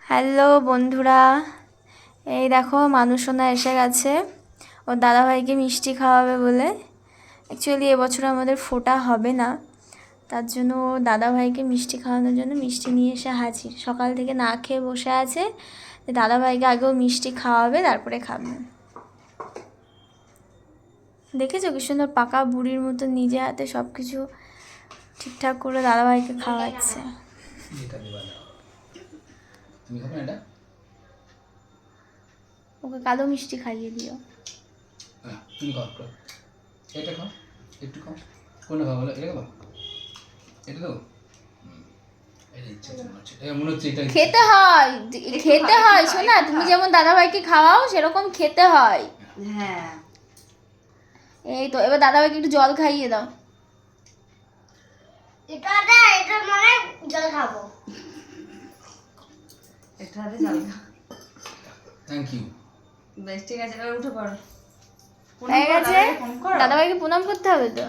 Hello বন্ধুরা, এই দেখো মানুষোনা এসে গেছে ওর দাদাভাইকে মিষ্টি খাওয়াবে বলে। অ্যাকচুয়ালি এবছর আমাদের ফোটা হবে না, তার জন্য ও দাদাভাইকে মিষ্টি খাওয়ানোর জন্য মিষ্টি নিয়ে এসে হাজির। সকাল থেকে না খেয়ে বসে আছে, দাদাভাইকে আগেও মিষ্টি খাওয়াবে তারপরে খাবে। দেখেছো কি সুন্দর পাকা বুড়ির মতো নিজে হাতে সব কিছু ঠিকঠাক করে দাদাভাইকে খাওয়াচ্ছে। ওকে কালো মিষ্টি খাইয়ে দিও। তুমি খাও, এটা খাও, একটু খাও। কোনটা খাও বলো? এটা খাও, এটা দাও। খেতে হয়, খেতে হয় শোনা, তুমি যেমন দাদাভাইকে খাওয়াও সেরকম খেতে হয়। হ্যাঁ, এই তো এবার দাদাভাইকে একটু জল খাইয়ে দাও। এটা মানে জল খাবো। এটাতে জল খাবো। Thank you. বেশ, ঠিক আছে, এবার উঠে পড়ো। হয়ে গেছে, দাদাভাইকে প্রণাম করতে হবে তো।